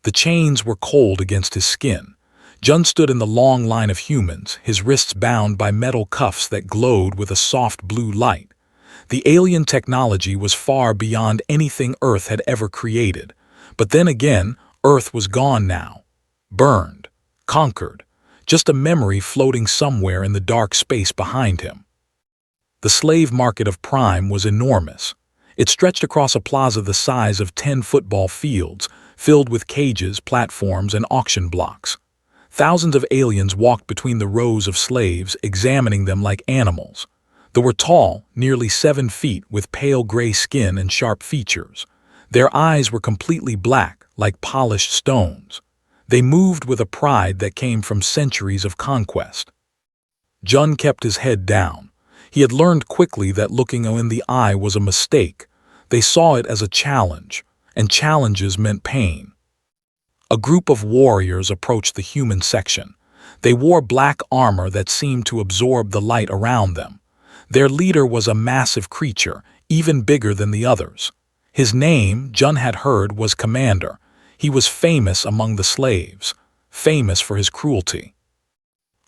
The chains were cold against his skin. Jun stood in the long line of humans, his wrists bound by metal cuffs that glowed with a soft blue light. The alien technology was far beyond anything Earth had ever created. But then again, Earth was gone now. Burned. Conquered. Just a memory floating somewhere in the dark space behind him. The slave market of Prime was enormous. It stretched across a plaza the size of 10 football fields, filled with cages, platforms, and auction blocks. Thousands of aliens walked between the rows of slaves, examining them like animals. They were tall, nearly 7 feet, with pale gray skin and sharp features. Their eyes were completely black, like polished stones. They moved with a pride that came from centuries of conquest. Jun kept his head down. He had learned quickly that looking in the eye was a mistake. They saw it as a challenge, and challenges meant pain. A group of warriors approached the human section. They wore black armor that seemed to absorb the light around them. Their leader was a massive creature, even bigger than the others. His name, Jun had heard, was Commander. He was famous among the slaves, famous for his cruelty.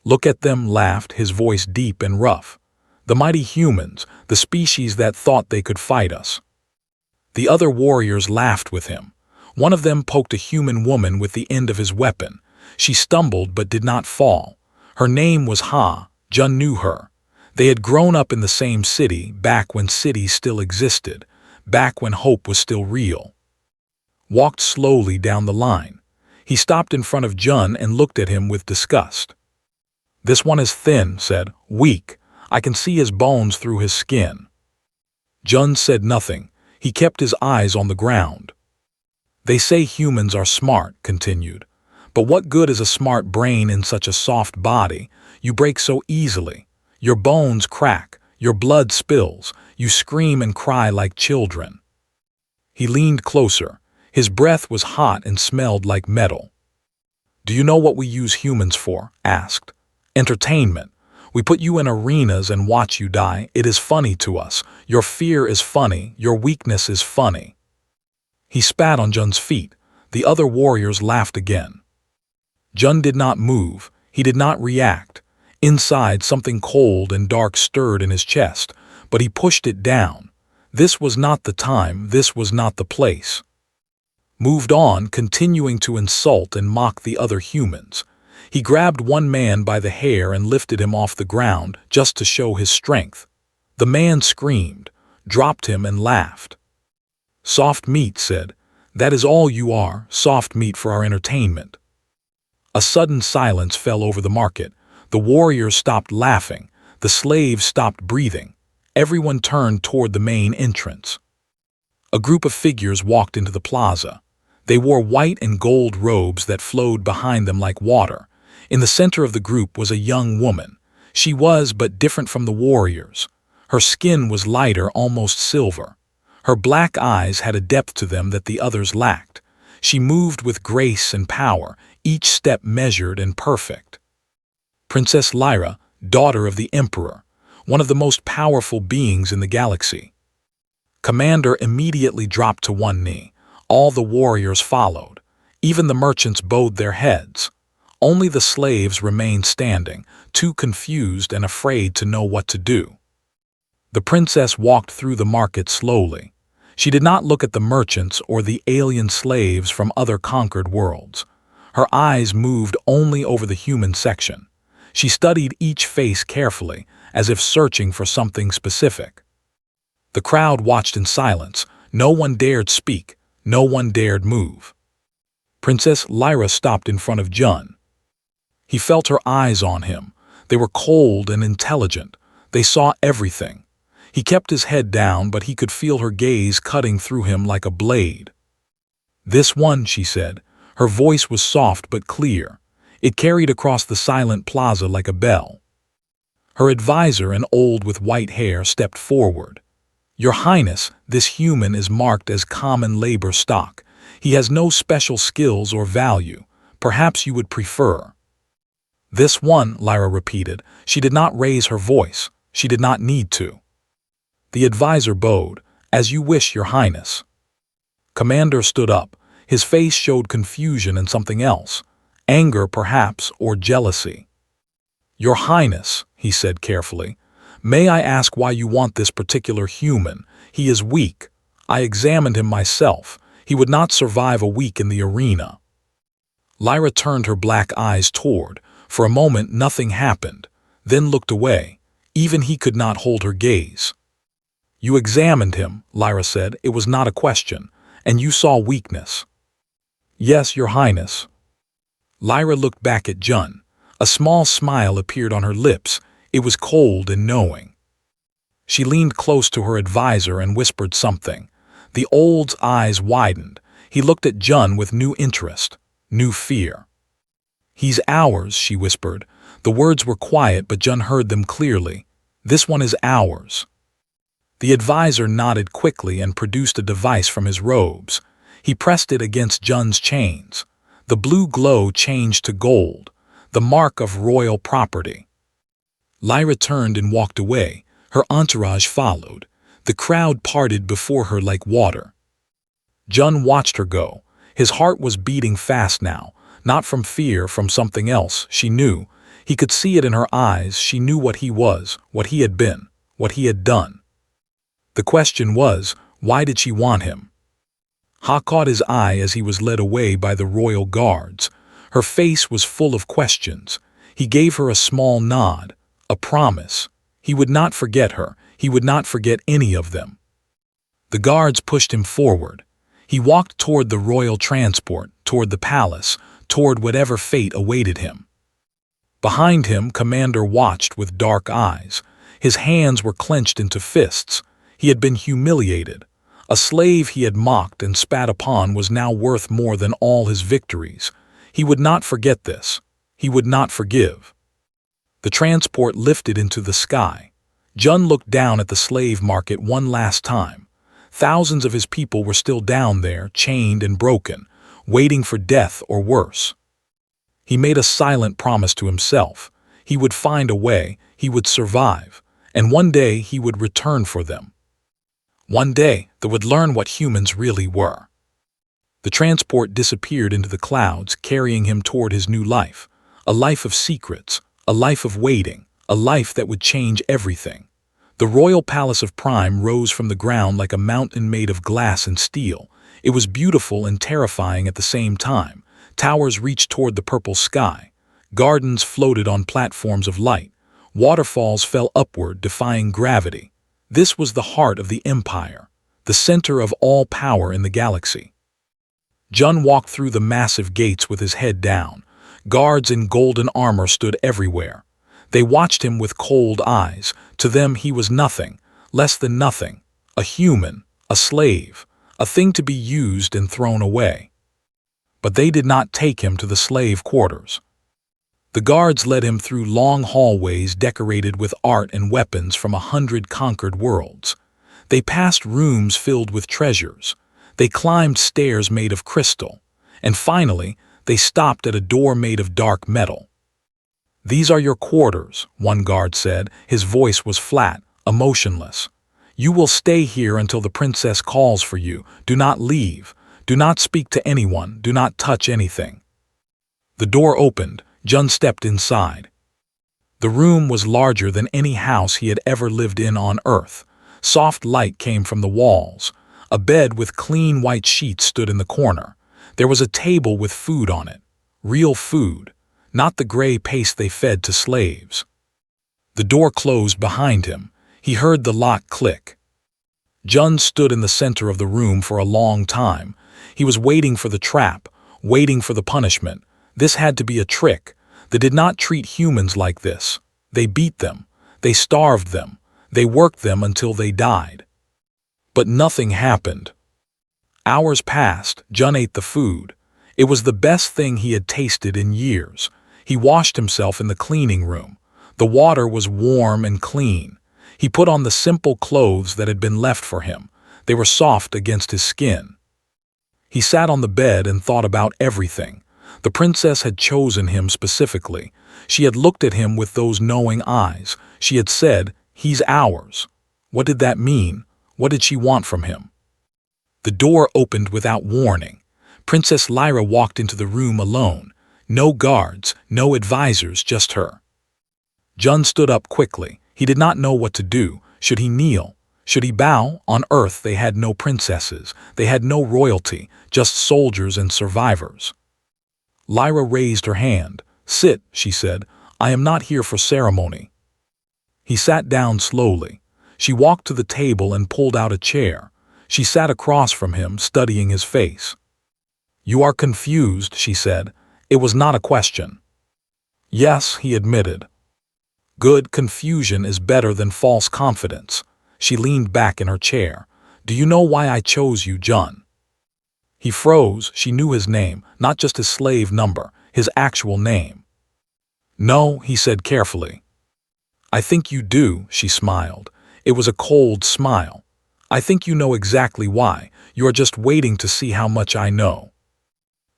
"Look at them," laughed, his voice deep and rough. "The mighty humans, the species that thought they could fight us." The other warriors laughed with him. One of them poked a human woman with the end of his weapon. She stumbled but did not fall. Her name was Ha. Jun knew her. They had grown up in the same city, back when cities still existed, back when hope was still real. Walked slowly down the line. He stopped in front of Jun and looked at him with disgust. "This one is thin," said, "weak. I can see his bones through his skin." Jun said nothing. He kept his eyes on the ground. "They say humans are smart," continued. "But what good is a smart brain in such a soft body? You break so easily. Your bones crack, your blood spills, you scream and cry like children." He leaned closer. His breath was hot and smelled like metal. "Do you know what we use humans for?" asked. "Entertainment. We put you in arenas and watch you die. It is funny to us. Your fear is funny. Your weakness is funny." He spat on Jun's feet. The other warriors laughed again. Jun did not move. He did not react. Inside, something cold and dark stirred in his chest, but he pushed it down. This was not the time. This was not the place. Moved on, continuing to insult and mock the other humans. He grabbed one man by the hair and lifted him off the ground just to show his strength. The man screamed, dropped him, and laughed. "Soft meat," said. "That is all you are, soft meat for our entertainment." A sudden silence fell over the market. The warriors stopped laughing. The slaves stopped breathing. Everyone turned toward the main entrance. A group of figures walked into the plaza. They wore white and gold robes that flowed behind them like water. In the center of the group was a young woman. She was but different from the warriors. Her skin was lighter, almost silver. Her black eyes had a depth to them that the others lacked. She moved with grace and power, each step measured and perfect. Princess Lyra, daughter of the Emperor, one of the most powerful beings in the galaxy. Commander immediately dropped to one knee. All the warriors followed. Even the merchants bowed their heads. Only the slaves remained standing, too confused and afraid to know what to do. The princess walked through the market slowly. She did not look at the merchants or the alien slaves from other conquered worlds. Her eyes moved only over the human section. She studied each face carefully, as if searching for something specific. The crowd watched in silence. No one dared speak. No one dared move. Princess Lyra stopped in front of Jun. He felt her eyes on him. They were cold and intelligent. They saw everything. He kept his head down, but he could feel her gaze cutting through him like a blade. "This one," she said. Her voice was soft but clear. It carried across the silent plaza like a bell. Her advisor, an old with white hair, stepped forward. "Your Highness, this human is marked as common labor stock. He has no special skills or value. Perhaps you would prefer." "This one," Lyra repeated. She did not raise her voice. She did not need to. The advisor bowed. "As you wish, Your Highness." Commander stood up. His face showed confusion and something else. Anger, perhaps, or jealousy. "Your Highness," he said carefully, "may I ask why you want this particular human? He is weak. I examined him myself. He would not survive a week in the arena." Lyra turned her black eyes toward. For a moment nothing happened, then looked away. Even he could not hold her gaze. "You examined him," Lyra said. "It was not a question. And you saw weakness." "Yes, Your Highness." Lyra looked back at Jun. A small smile appeared on her lips. It was cold and knowing. She leaned close to her advisor and whispered something. The old's eyes widened. He looked at Jun with new interest, new fear. "He's ours," she whispered. The words were quiet, but Jun heard them clearly. "This one is ours." The advisor nodded quickly and produced a device from his robes. He pressed it against Jun's chains. The blue glow changed to gold, the mark of royal property. Lyra turned and walked away. Her entourage followed. The crowd parted before her like water. Jun watched her go. His heart was beating fast now, not from fear, from something else. She knew. He could see it in her eyes. She knew what he was, what he had been, what he had done. The question was, why did she want him? Ha caught his eye as he was led away by the royal guards. Her face was full of questions. He gave her a small nod, a promise. He would not forget her. He would not forget any of them. The guards pushed him forward. He walked toward the royal transport, toward the palace, toward whatever fate awaited him. Behind him, Commander watched with dark eyes. His hands were clenched into fists. He had been humiliated. A slave he had mocked and spat upon was now worth more than all his victories. He would not forget this. He would not forgive. The transport lifted into the sky. Jun looked down at the slave market one last time. Thousands of his people were still down there, chained and broken, waiting for death or worse. He made a silent promise to himself. He would find a way, he would survive, and one day he would return for them. One day they would learn what humans really were. The transport disappeared into the clouds, carrying him toward his new life. A life of secrets, a life of waiting, a life that would change everything. The royal palace of Prime rose from the ground like a mountain made of glass and steel. It was beautiful and terrifying at the same time. Towers reached toward the purple sky. Gardens floated on platforms of light. Waterfalls fell upward, defying gravity. This was the heart of the empire, the center of all power in the galaxy. Jun walked through the massive gates with his head down. Guards in golden armor stood everywhere. They watched him with cold eyes. To them he was nothing, less than nothing, a human, a slave, a thing to be used and thrown away. But they did not take him to the slave quarters. The guards led him through long hallways decorated with art and weapons from 100 conquered worlds. They passed rooms filled with treasures. They climbed stairs made of crystal. And finally, they stopped at a door made of dark metal. "These are your quarters," one guard said. His voice was flat, emotionless. "You will stay here until the princess calls for you. Do not leave. Do not speak to anyone. Do not touch anything." The door opened. Jun stepped inside. The room was larger than any house he had ever lived in on Earth. Soft light came from the walls. A bed with clean white sheets stood in the corner. There was a table with food on it. Real food, not the gray paste they fed to slaves. The door closed behind him. He heard the lock click. Jun stood in the center of the room for a long time. He was waiting for the trap, waiting for the punishment. This had to be a trick. They did not treat humans like this. They beat them. They starved them. They worked them until they died. But nothing happened. Hours passed. Jun ate the food. It was the best thing he had tasted in years. He washed himself in the cleaning room. The water was warm and clean. He put on the simple clothes that had been left for him. They were soft against his skin. He sat on the bed and thought about everything. The princess had chosen him specifically. She had looked at him with those knowing eyes. She had said, "He's ours." What did that mean? What did she want from him? The door opened without warning. Princess Lyra walked into the room alone. No guards, no advisors, just her. Jun stood up quickly. He did not know what to do. Should he kneel? Should he bow? On Earth they had no princesses. They had no royalty, just soldiers and survivors. Lyra raised her hand. "Sit," she said. "I am not here for ceremony." He sat down slowly. She walked to the table and pulled out a chair. She sat across from him, studying his face. "You are confused," she said. It was not a question. "Yes," he admitted. "Good, confusion is better than false confidence." She leaned back in her chair. "Do you know why I chose you, Jun?" He froze. She knew his name, not just his slave number, his actual name. "No," he said carefully. "I think you do," she smiled. It was a cold smile. "I think you know exactly why. You are just waiting to see how much I know."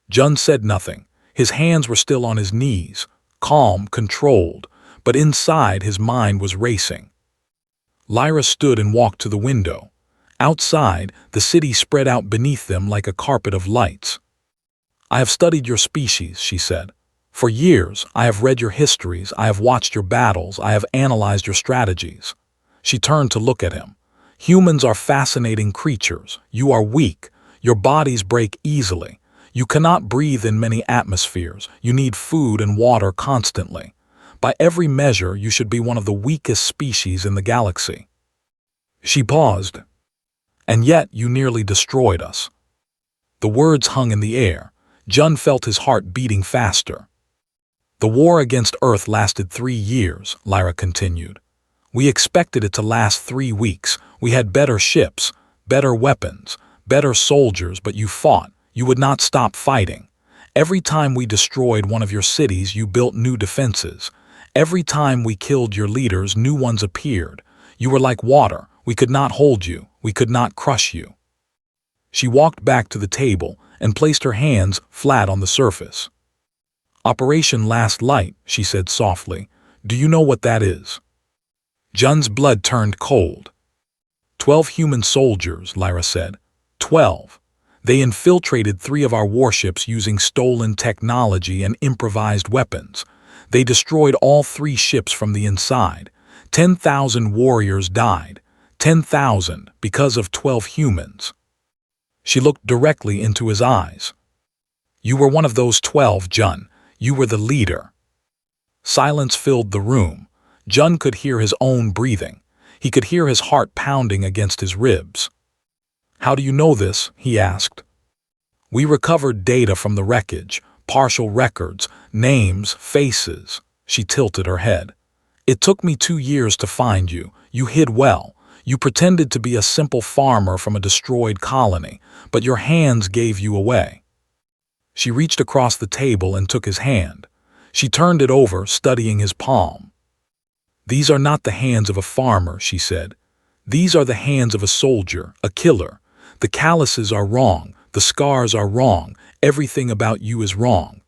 Jun said nothing. His hands were still on his knees, calm, controlled, but inside his mind was racing. Lyra stood and walked to the window. Outside, the city spread out beneath them like a carpet of lights. "I have studied your species," she said. "For years, I have read your histories, I have watched your battles, I have analyzed your strategies." She turned to look at him. "Humans are fascinating creatures. You are weak. Your bodies break easily. You cannot breathe in many atmospheres. You need food and water constantly. By every measure, you should be one of the weakest species in the galaxy." She paused. "And yet you nearly destroyed us." The words hung in the air. Jun felt his heart beating faster. "The war against Earth lasted 3 years, Lyra continued. "We expected it to last 3 weeks. We had better ships, better weapons, better soldiers, but you fought. You would not stop fighting. Every time we destroyed one of your cities, you built new defenses. Every time we killed your leaders, new ones appeared. You were like water. We could not hold you. We could not crush you." She walked back to the table and placed her hands flat on the surface. "Operation Last Light," she said softly. "Do you know what that is?" Jun's blood turned cold. 12 human soldiers, Lyra said. 12. They infiltrated 3 of our warships using stolen technology and improvised weapons. They destroyed all 3 ships from the inside. 10,000 warriors died. 10,000 because of 12 humans. She looked directly into his eyes. "You were one of those 12, Jun. You were the leader." Silence filled the room. Jun could hear his own breathing. He could hear his heart pounding against his ribs. "How do you know this?" he asked. "We recovered data from the wreckage, partial records, names, faces." She tilted her head. "It took me 2 years to find you. You hid well. You pretended to be a simple farmer from a destroyed colony, but your hands gave you away." She reached across the table and took his hand. She turned it over, studying his palm. "These are not the hands of a farmer," she said. "These are the hands of a soldier, a killer. The calluses are wrong, the scars are wrong, everything about you is wrong."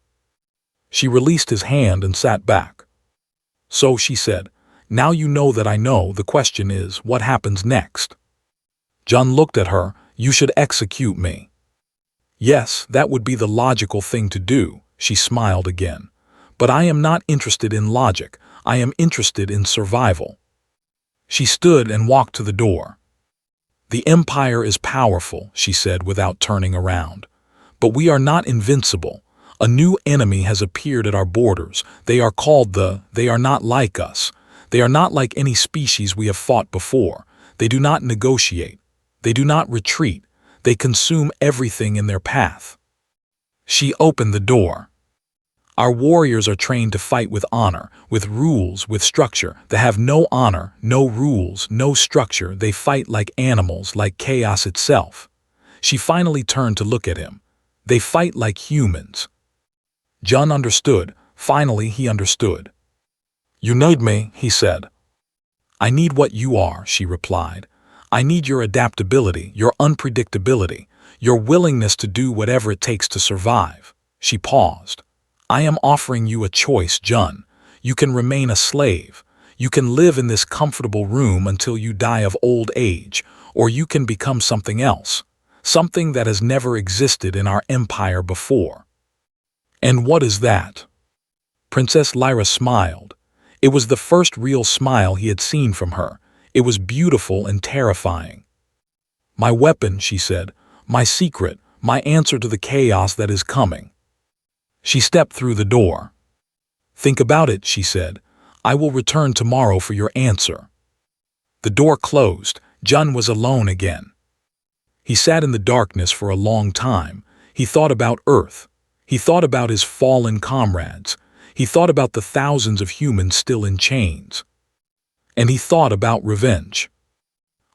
She released his hand and sat back. "So," she said, "now you know that I know. The question is, what happens next?" Jun looked at her. "You should execute me." "Yes, that would be the logical thing to do," she smiled again. "But I am not interested in logic. I am interested in survival." She stood and walked to the door. "The Empire is powerful," she said without turning around. "But we are not invincible. A new enemy has appeared at our borders. They are called They are not like us. They are not like any species we have fought before. They do not negotiate. They do not retreat. They consume everything in their path." She opened the door. "Our warriors are trained to fight with honor, with rules, with structure. They have no honor, no rules, no structure. They fight like animals, like chaos itself." She finally turned to look at him. "They fight like humans." Jun understood. Finally, he understood. "You need me," he said. "I need what you are," she replied. "I need your adaptability, your unpredictability, your willingness to do whatever it takes to survive." She paused. "I am offering you a choice, Jun. You can remain a slave. You can live in this comfortable room until you die of old age, or you can become something else. something that has never existed in our empire before. And what is that? Princess Lyra smiled. It was the first real smile he had seen from her. It was beautiful and terrifying. My weapon, she said, my secret, my answer to the chaos that is coming. She stepped through the door. Think about it, she said. I will return tomorrow for your answer. The door closed. Jun was alone again. He sat in the darkness for a long time. He thought about Earth. He thought about his fallen comrades. He thought about the thousands of humans still in chains. And he thought about revenge.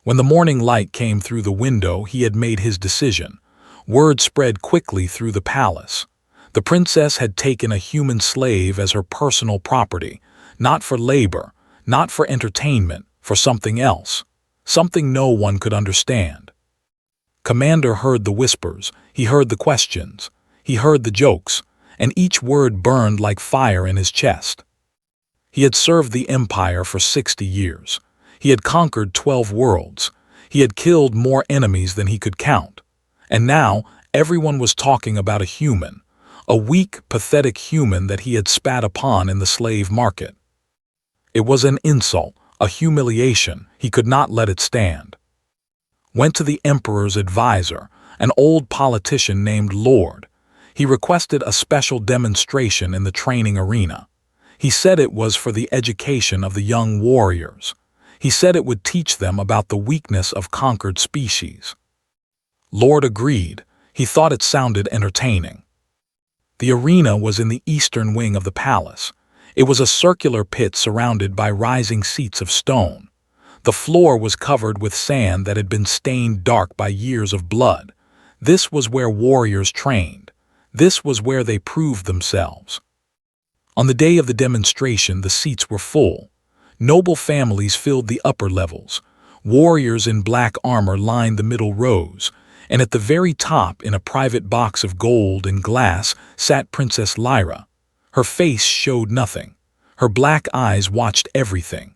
When the morning light came through the window, he had made his decision. Word spread quickly through the palace. The princess had taken a human slave as her personal property, not for labor, not for entertainment, for something else, something no one could understand. Commander heard the whispers, he heard the questions, he heard the jokes, and each word burned like fire in his chest. He had served the Empire for 60 years. He had conquered 12 worlds. He had killed more enemies than he could count. And now, everyone was talking about a human, a weak, pathetic human that he had spat upon in the slave market. It was an insult, a humiliation. He could not let it stand. Went to the Emperor's advisor, an old politician named Lord. He requested a special demonstration in the training arena. He said it was for the education of the young warriors. He said it would teach them about the weakness of conquered species. Lord agreed. He thought it sounded entertaining. The arena was in the eastern wing of the palace. It was a circular pit surrounded by rising seats of stone. The floor was covered with sand that had been stained dark by years of blood. This was where warriors trained. This was where they proved themselves. On the day of the demonstration, the seats were full. Noble families filled the upper levels. Warriors in black armor lined the middle rows. And at the very top, in a private box of gold and glass, sat Princess Lyra. Her face showed nothing. Her black eyes watched everything.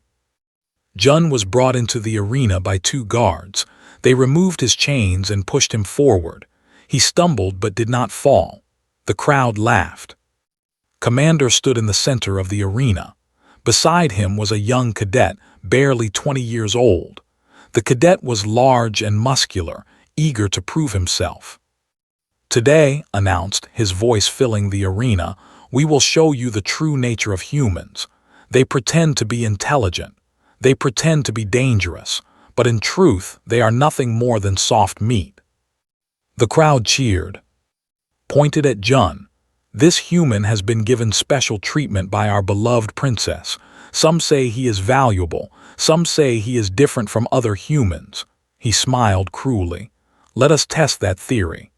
Jun was brought into the arena by 2 guards. They removed his chains and pushed him forward. He stumbled but did not fall. The crowd laughed. Commander stood in the center of the arena. Beside him was a young cadet, barely 20 years old. The cadet was large and muscular, eager to prove himself. Today, announced, his voice filling the arena, we will show you the true nature of humans. They pretend to be intelligent. They pretend to be dangerous, but in truth, they are nothing more than soft meat. The crowd cheered, pointed at Jun. This human has been given special treatment by our beloved princess. Some say he is valuable. Some say he is different from other humans. He smiled cruelly. Let us test that theory.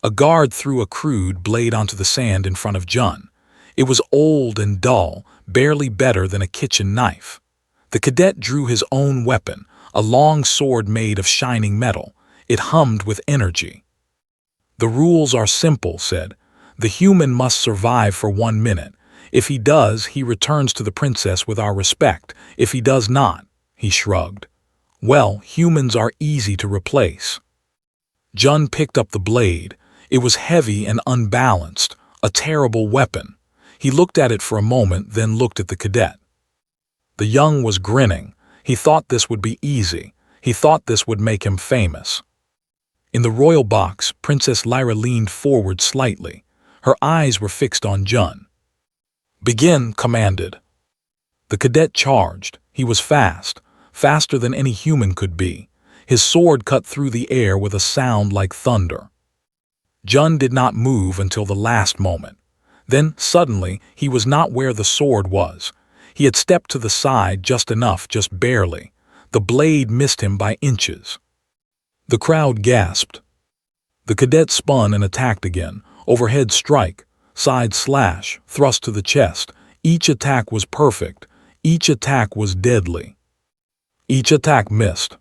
A guard threw a crude blade onto the sand in front of Jun. It was old and dull, barely better than a kitchen knife. The cadet drew his own weapon, a long sword made of shining metal. It hummed with energy. The rules are simple, said. The human must survive for 1 minute. If he does, he returns to the princess with our respect. If he does not, he shrugged. Well, humans are easy to replace. Jun picked up the blade. It was heavy and unbalanced, a terrible weapon. He looked at it for a moment, then looked at the cadet. The young was grinning. He thought this would be easy. He thought this would make him famous. In the royal box, Princess Lyra leaned forward slightly. Her eyes were fixed on Jun. Begin, commanded. The cadet charged. He was fast, faster than any human could be. His sword cut through the air with a sound like thunder. Jun did not move until the last moment. Then, suddenly, he was not where the sword was. He had stepped to the side just enough, just barely. The blade missed him by inches. The crowd gasped. The cadet spun and attacked again. Overhead strike, side slash, thrust to the chest. Each attack was perfect. Each attack was deadly. Each attack missed.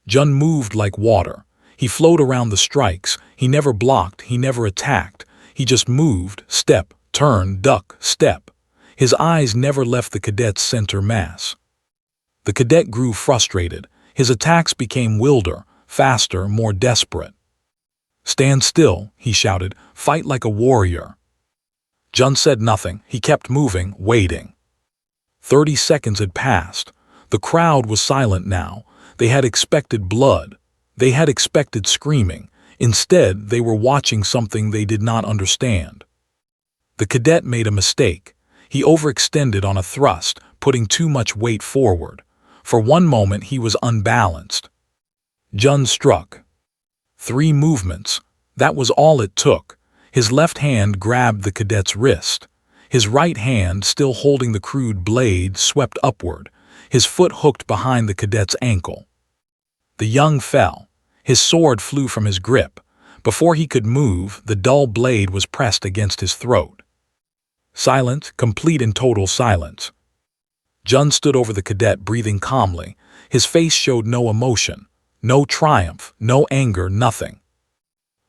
Jun moved like water. He flowed around the strikes. He never blocked. He never attacked. He just moved, step, turn, duck, step. His eyes never left the cadet's center mass. The cadet grew frustrated. His attacks became wilder, faster, more desperate. "Stand still," he shouted. "Fight like a warrior." Jun said nothing. He kept moving, waiting. 30 seconds had passed. The crowd was silent now. They had expected blood. They had expected screaming. Instead, they were watching something they did not understand. The cadet made a mistake. He overextended on a thrust, putting too much weight forward. For one moment, he was unbalanced. Jun struck. 3 movements. That was all it took. His left hand grabbed the cadet's wrist. His right hand, still holding the crude blade, swept upward. His foot hooked behind the cadet's ankle. The young fell. His sword flew from his grip. Before he could move, the dull blade was pressed against his throat. Silence, complete and total silence. Jun stood over the cadet, breathing calmly. His face showed no emotion, no triumph, no anger, nothing.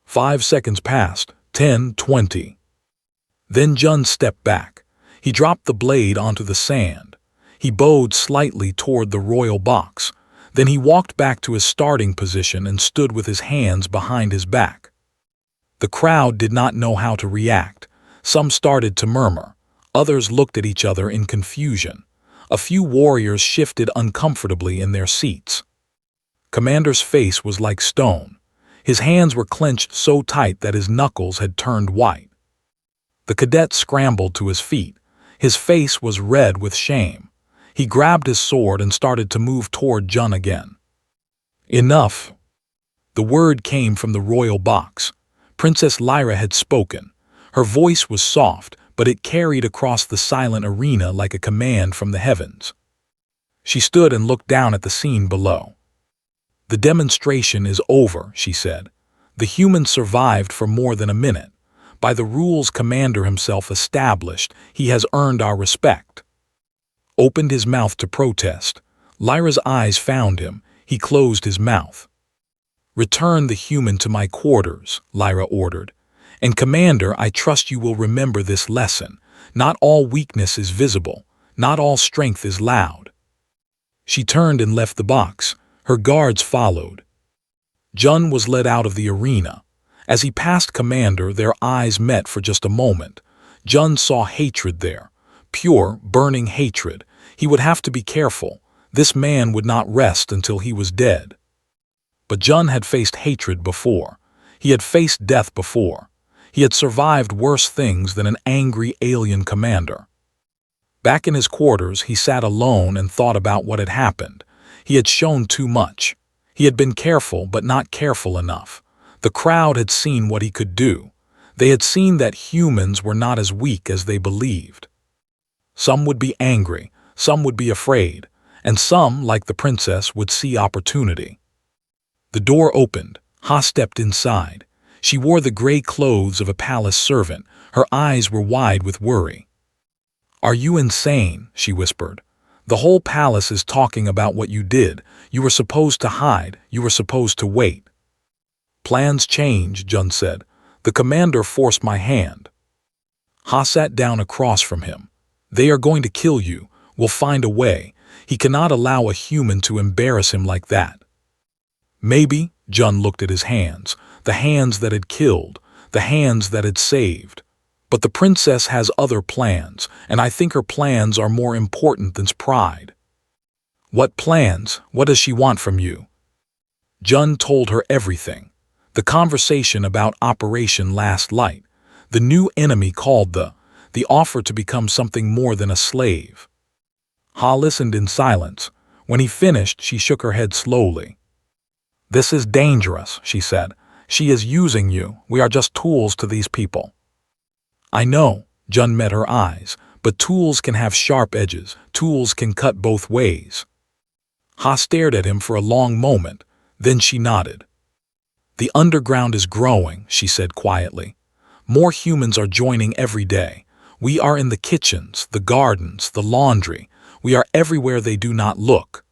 5 seconds passed, 10, 20. Then Jun stepped back. He dropped the blade onto the sand. He bowed slightly toward the royal box. Then he walked back to his starting position and stood with his hands behind his back. The crowd did not know how to react. Some started to murmur. Others looked at each other in confusion. A few warriors shifted uncomfortably in their seats. Commander's face was like stone. His hands were clenched so tight that his knuckles had turned white. The cadet scrambled to his feet. His face was red with shame. He grabbed his sword and started to move toward Jun again. "Enough!" The word came from the royal box. Princess Lyra had spoken. Her voice was soft, but it carried across the silent arena like a command from the heavens. She stood and looked down at the scene below. "The demonstration is over," she said. "The humans survived for more than a minute. By the rules Commander himself established, he has earned our respect." Opened his mouth to protest. Lyra's eyes found him. He closed his mouth. "Return the human to my quarters," Lyra ordered. "And Commander, I trust you will remember this lesson. Not all weakness is visible. Not all strength is loud." She turned and left the box. Her guards followed. Jun was led out of the arena. As he passed Commander, their eyes met for just a moment. Jun saw hatred there. Pure, burning hatred. He would have to be careful. This man would not rest until he was dead. But Jun had faced hatred before. He had faced death before. He had survived worse things than an angry alien commander. Back in his quarters, he sat alone and thought about what had happened. He had shown too much. He had been careful, but not careful enough. The crowd had seen what he could do. They had seen that humans were not as weak as they believed. Some would be angry, some would be afraid, and some, like the princess, would see opportunity. The door opened. Ha stepped inside. She wore the gray clothes of a palace servant. Her eyes were wide with worry. "Are you insane?" she whispered. "The whole palace is talking about what you did. You were supposed to hide. You were supposed to wait." "Plans change," Jun said. "The commander forced my hand." Ha sat down across from him. "They are going to kill you. We'll find a way. He cannot allow a human to embarrass him like that." "Maybe," Jun looked at his hands, the hands that had killed, the hands that had saved. "But the princess has other plans, and I think her plans are more important than pride." "What plans? What does she want from you?" Jun told her everything. The conversation about Operation Last Light, the new enemy called the offer to become something more than a slave. Ha listened in silence. When he finished, she shook her head slowly. "This is dangerous," she said. "She is using you. We are just tools to these people." "I know," Jun met her eyes, "but tools can have sharp edges. Tools can cut both ways." Ha stared at him for a long moment. Then she nodded. "The underground is growing," she said quietly. "More humans are joining every day. We are in the kitchens, the gardens, the laundry. We are everywhere they do not look."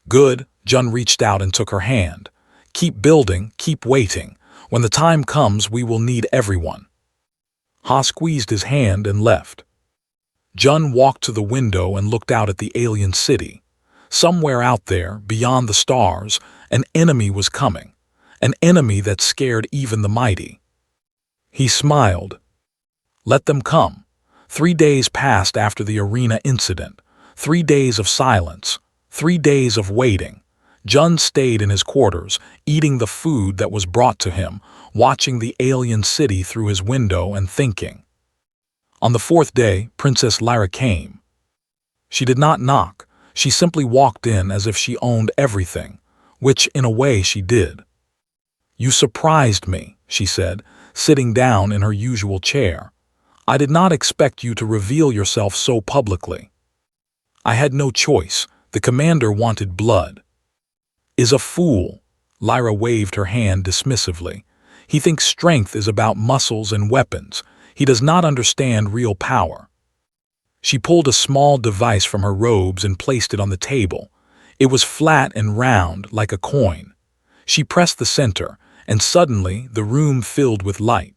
"Good," Jun reached out and took her hand. "Keep building, keep waiting. When the time comes, we will need everyone." Ha squeezed his hand and left. Jun walked to the window and looked out at the alien city. Somewhere out there, beyond the stars, an enemy was coming. An enemy that scared even the mighty. He smiled. Let them come. 3 days passed after the arena incident. 3 days of silence. 3 days of waiting. Jun stayed in his quarters, eating the food that was brought to him, watching the alien city through his window and thinking. On the 4th day, Princess Lyra came. She did not knock. She simply walked in as if she owned everything, which in a way she did. You surprised me, she said, sitting down in her usual chair. I did not expect you to reveal yourself so publicly. I had no choice. The commander wanted blood. Is a fool. Lyra waved her hand dismissively. He thinks strength is about muscles and weapons. He does not understand real power. She pulled a small device from her robes and placed it on the table. It was flat and round, like a coin. She pressed the center, and suddenly the room filled with light.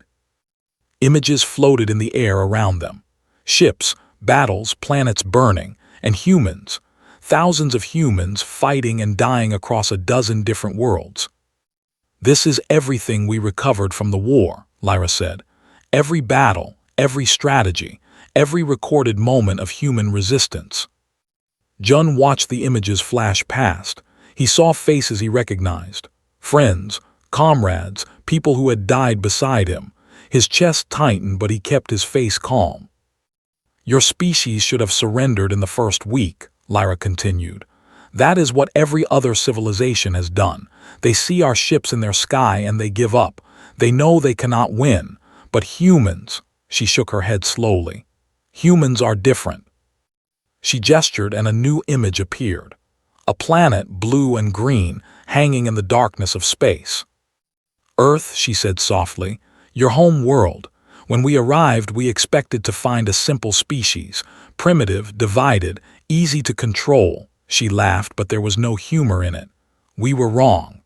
Images floated in the air around them. Ships, battles, planets burning, and humans. Thousands of humans fighting and dying across a dozen different worlds. This is everything we recovered from the war, Lyra said. Every battle, every strategy, every recorded moment of human resistance. Jun watched the images flash past. He saw faces he recognized. Friends, comrades, people who had died beside him. His chest tightened, but he kept his face calm. Your species should have surrendered in the first week, Lyra continued. That is what every other civilization has done. They see our ships in their sky and they give up. They know they cannot win. But humans, she shook her head slowly. Humans are different. She gestured and a new image appeared. A planet, blue and green, hanging in the darkness of space. Earth, she said softly, your home world. When we arrived, we expected to find a simple species, primitive, divided, easy to control. She laughed, but there was no humor in it. We were wrong.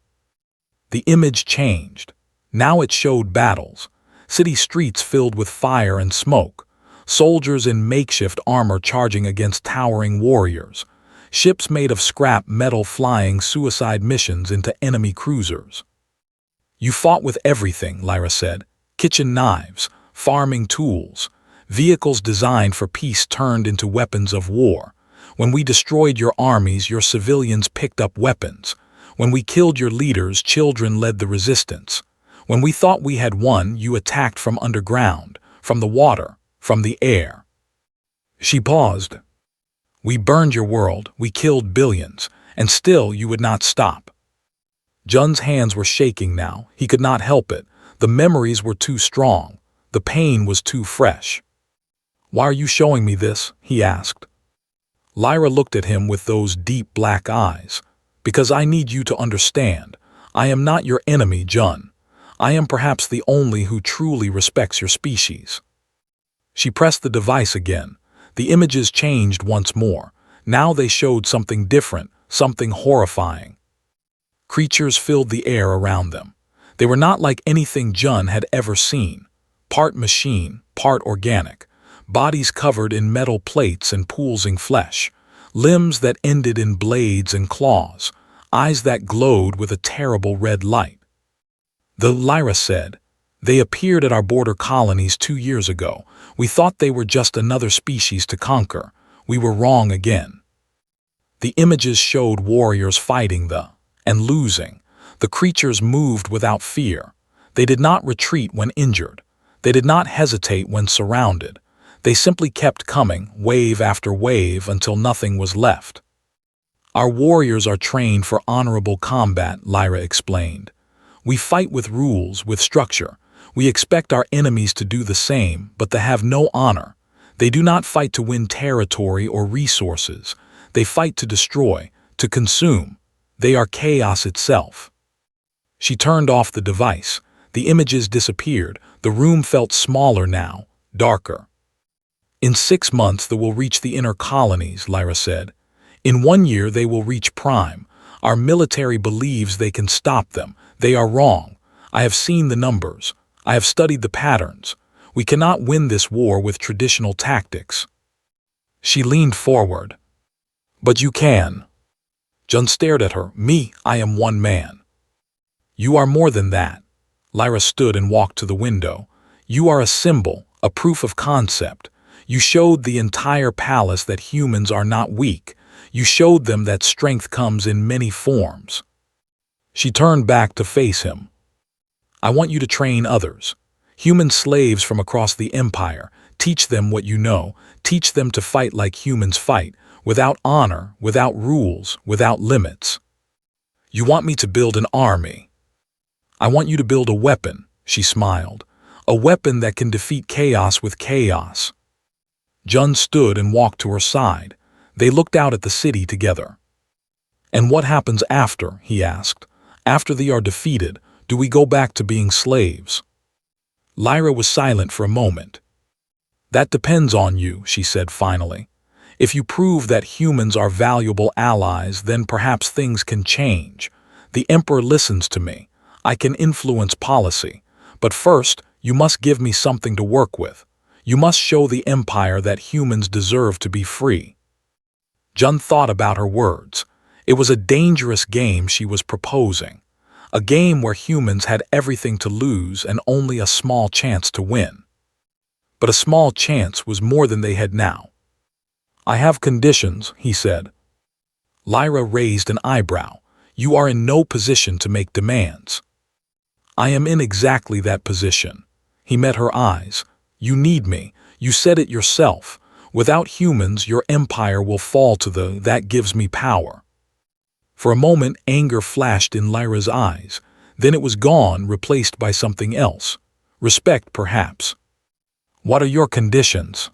The image changed. Now it showed battles. City streets filled with fire and smoke. Soldiers in makeshift armor charging against towering warriors. Ships made of scrap metal flying suicide missions into enemy cruisers. You fought with everything, Lyra said. Kitchen knives, farming tools, vehicles designed for peace turned into weapons of war. When we destroyed your armies, your civilians picked up weapons. When we killed your leaders, children led the resistance. When we thought we had won, you attacked from underground, from the water, from the air. She paused. We burned your world, we killed billions, and still you would not stop. Jun's hands were shaking now. He could not help it. The memories were too strong. The pain was too fresh. Why are you showing me this? He asked. Lyra looked at him with those deep black eyes. Because I need you to understand. I am not your enemy, Jun. I am perhaps the only who truly respects your species. She pressed the device again. The images changed once more. Now they showed something different, something horrifying. Creatures filled the air around them. They were not like anything Jun had ever seen. Part machine, part organic. Bodies covered in metal plates and pooling flesh. Limbs that ended in blades and claws. Eyes that glowed with a terrible red light. Lyra said, they appeared at our border colonies 2 years ago. We thought they were just another species to conquer. We were wrong again. The images showed warriors fighting and losing. The creatures moved without fear. They did not retreat when injured. They did not hesitate when surrounded. They simply kept coming, wave after wave, until nothing was left. Our warriors are trained for honorable combat, Lyra explained. We fight with rules, with structure. We expect our enemies to do the same, but they have no honor. They do not fight to win territory or resources. They fight to destroy, to consume. They are chaos itself. She turned off the device. The images disappeared. The room felt smaller now, darker. In 6 months they will reach the inner colonies, Lyra said. In 1 year they will reach Prime. Our military believes they can stop them. They are wrong. I have seen the numbers. I have studied the patterns. We cannot win this war with traditional tactics. She leaned forward. But you can. Jun stared at her. Me, I am one man. You are more than that. Lyra stood and walked to the window. You are a symbol, a proof of concept. You showed the entire palace that humans are not weak. You showed them that strength comes in many forms. She turned back to face him. I want you to train others. Human slaves from across the empire. Teach them what you know. Teach them to fight like humans fight, without honor, without rules, without limits. You want me to build an army. I want you to build a weapon, she smiled. A weapon that can defeat chaos with chaos. Jun stood and walked to her side. They looked out at the city together. And what happens after, he asked. After they are defeated, do we go back to being slaves? Lyra was silent for a moment. That depends on you, she said finally. If you prove that humans are valuable allies, then perhaps things can change. The Emperor listens to me. I can influence policy. But first, you must give me something to work with. You must show the Empire that humans deserve to be free. Jun thought about her words. It was a dangerous game she was proposing. A game where humans had everything to lose and only a small chance to win. But a small chance was more than they had now. I have conditions, he said. Lyra raised an eyebrow. You are in no position to make demands. I am in exactly that position. He met her eyes. You need me. You said it yourself. Without humans, your empire will fall to that gives me power. For a moment, anger flashed in Lyra's eyes. Then it was gone, replaced by something else. Respect, perhaps. What are your conditions?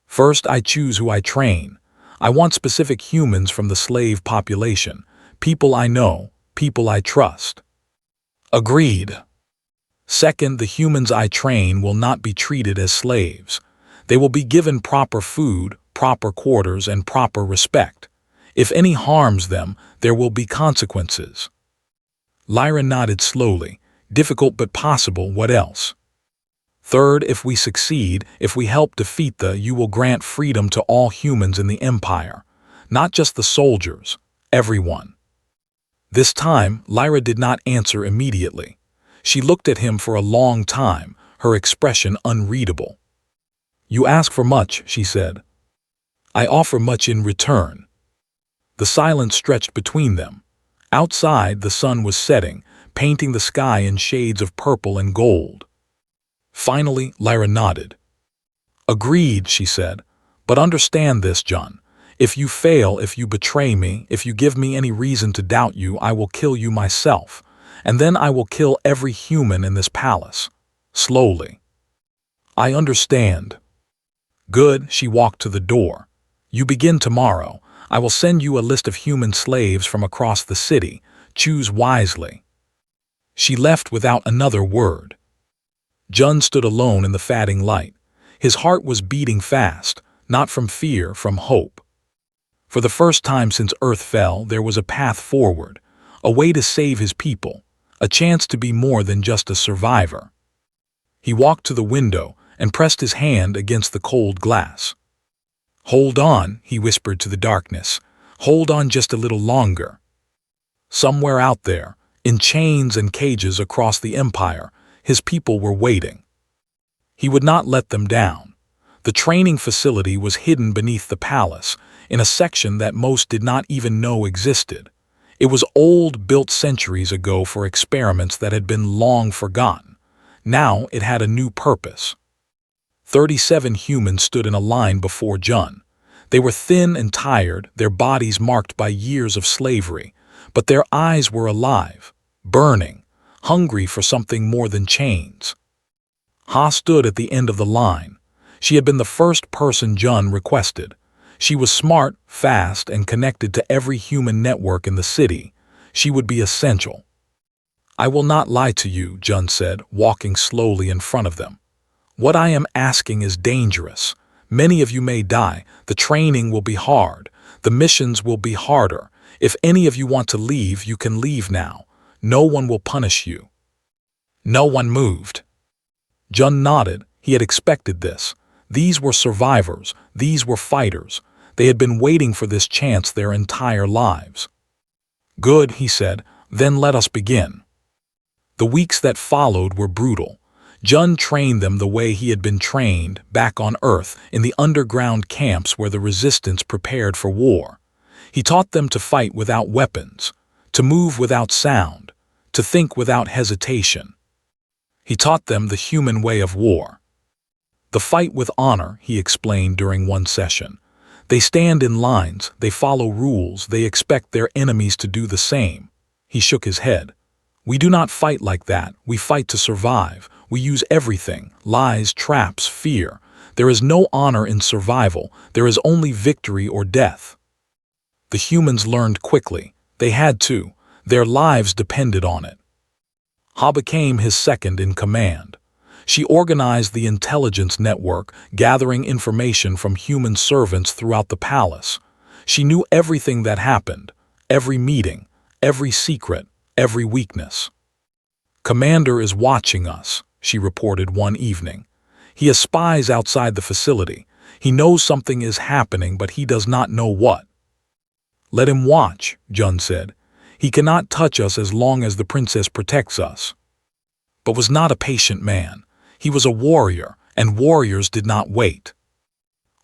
First, I choose who I train. I want specific humans from the slave population. People I know, people I trust. Agreed. Second, the humans I train will not be treated as slaves. They will be given proper food, proper quarters, and proper respect. If any harms them, there will be consequences. Lyra nodded slowly. Difficult but possible, what else? Third, if we succeed, if we help defeat you will grant freedom to all humans in the Empire. Not just the soldiers, everyone. This time, Lyra did not answer immediately. She looked at him for a long time, her expression unreadable. You ask for much, she said. I offer much in return. The silence stretched between them. Outside, the sun was setting, painting the sky in shades of purple and gold. Finally, Lyra nodded. Agreed, she said. But understand this, Jun. If you fail, if you betray me, if you give me any reason to doubt you, I will kill you myself. And then I will kill every human in this palace. Slowly. I understand. Good, she walked to the door. You begin tomorrow. I will send you a list of human slaves from across the city. Choose wisely. She left without another word. Jun stood alone in the fading light. His heart was beating fast, not from fear, from hope. For the first time since Earth fell, there was a path forward, a way to save his people, a chance to be more than just a survivor. He walked to the window and pressed his hand against the cold glass. Hold on, he whispered to the darkness. Hold on just a little longer. Somewhere out there, in chains and cages across the empire, his people were waiting. He would not let them down. The training facility was hidden beneath the palace, in a section that most did not even know existed. It was old, built centuries ago for experiments that had been long forgotten. Now it had a new purpose. 37 humans stood in a line before Jun. They were thin and tired, their bodies marked by years of slavery, but their eyes were alive, burning, hungry for something more than chains. Ha stood at the end of the line. She had been the first person Jun requested. She was smart, fast, and connected to every human network in the city. She would be essential. I will not lie to you, Jun said, walking slowly in front of them. What I am asking is dangerous. Many of you may die. The training will be hard. The missions will be harder. If any of you want to leave, you can leave now. No one will punish you. No one moved. Jun nodded. He had expected this. These were survivors. These were fighters. They had been waiting for this chance their entire lives. Good, he said, then let us begin. The weeks that followed were brutal. Jun trained them the way he had been trained back on Earth in the underground camps where the resistance prepared for war. He taught them to fight without weapons, to move without sound, to think without hesitation. He taught them the human way of war. The fight with honor, he explained during one session. They stand in lines, they follow rules, they expect their enemies to do the same. He shook his head. We do not fight like that. We fight to survive. We use everything, lies, traps, fear. There is no honor in survival. There is only victory or death. The humans learned quickly. They had to. Their lives depended on it. Ha became his second in command. She organized the intelligence network, gathering information from human servants throughout the palace. She knew everything that happened, every meeting, every secret, every weakness. Commander is watching us, she reported one evening. He has spies outside the facility. He knows something is happening, but he does not know what. Let him watch, Jun said. He cannot touch us as long as the princess protects us. But was not a patient man. He was a warrior, and warriors did not wait.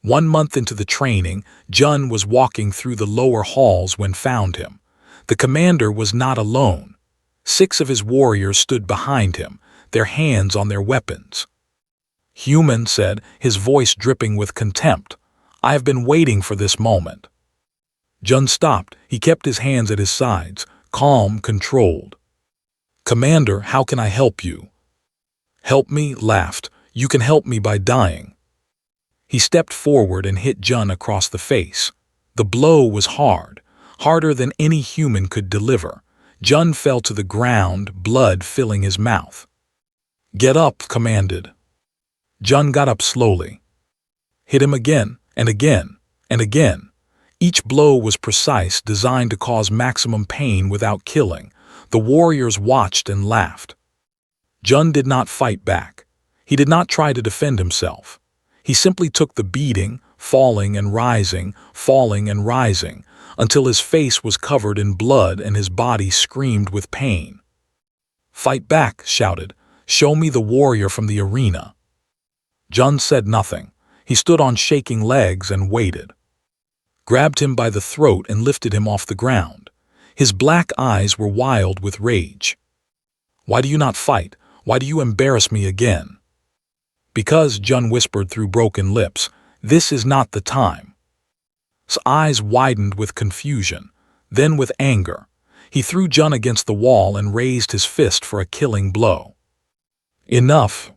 1 month into the training, Jun was walking through the lower halls when found him. The commander was not alone. 6 of his warriors stood behind him, their hands on their weapons. Human said, his voice dripping with contempt, I have been waiting for this moment. Jun stopped. He kept his hands at his sides, calm, controlled. Commander, how can I help you? Help me, laughed. You can help me by dying. He stepped forward and hit Jun across the face. The blow was hard, harder than any human could deliver. Jun fell to the ground, blood filling his mouth. Get up, commanded. Jun got up slowly. Hit him again, and again, and again. Each blow was precise, designed to cause maximum pain without killing. The warriors watched and laughed. Jun did not fight back. He did not try to defend himself. He simply took the beating, falling and rising, until his face was covered in blood and his body screamed with pain. Fight back, shouted. Show me the warrior from the arena. Jun said nothing. He stood on shaking legs and waited. Grabbed him by the throat and lifted him off the ground. His black eyes were wild with rage. Why do you not fight? Why do you embarrass me again? Because, Jun whispered through broken lips, this is not the time. His eyes widened with confusion, then with anger. He threw Jun against the wall and raised his fist for a killing blow. Enough.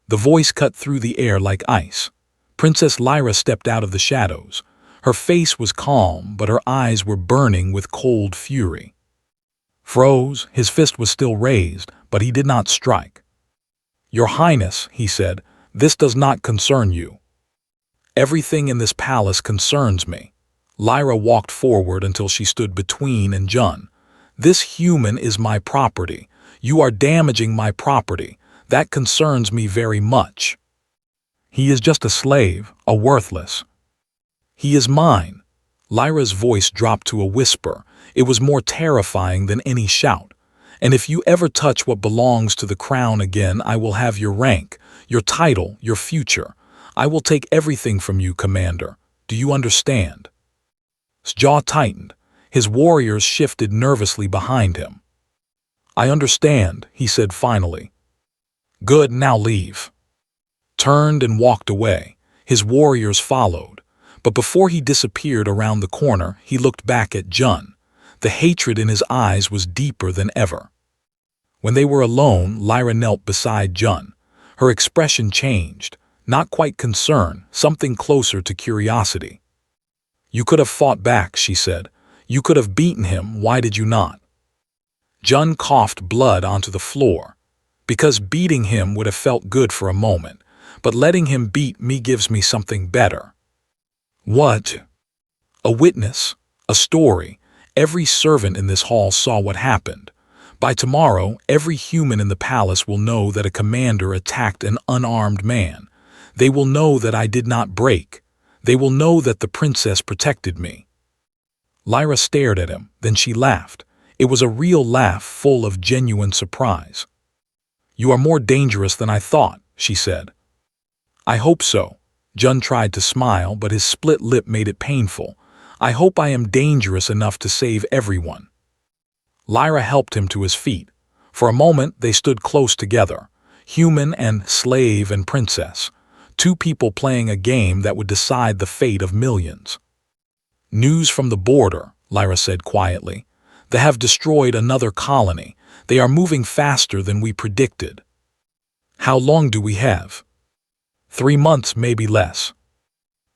The voice cut through the air like ice. Princess Lyra stepped out of the shadows. Her face was calm, but her eyes were burning with cold fury. Froze, his fist was still raised, but he did not strike. Your Highness, he said, this does not concern you. Everything in this palace concerns me. Lyra walked forward until she stood between and Jun. This human is my property. You are damaging my property. That concerns me very much. He is just a slave, a worthless. He is mine. Lyra's voice dropped to a whisper. It was more terrifying than any shout. And if you ever touch what belongs to the crown again, I will have your rank, your title, your future. I will take everything from you, Commander. Do you understand? His jaw tightened. His warriors shifted nervously behind him. I understand, he said finally. Good, now leave. Turned and walked away. His warriors followed. But before he disappeared around the corner, he looked back at Jun. The hatred in his eyes was deeper than ever. When they were alone, Lyra knelt beside Jun. Her expression changed. Not quite concern, something closer to curiosity. You could have fought back, she said. You could have beaten him, why did you not? Jun coughed blood onto the floor. Because beating him would have felt good for a moment, but letting him beat me gives me something better. What? A witness, a story. Every servant in this hall saw what happened. By tomorrow, every human in the palace will know that a commander attacked an unarmed man. They will know that I did not break. They will know that the princess protected me. Lyra stared at him, then she laughed. It was a real laugh full of genuine surprise. "You are more dangerous than I thought," she said. "I hope so." Jun tried to smile, but his split lip made it painful. "I hope I am dangerous enough to save everyone." Lyra helped him to his feet. For a moment they stood close together, human and slave and princess, two people playing a game that would decide the fate of millions. "News from the border," Lyra said quietly. "They have destroyed another colony. They are moving faster than we predicted." "How long do we have?" 3 months, maybe less."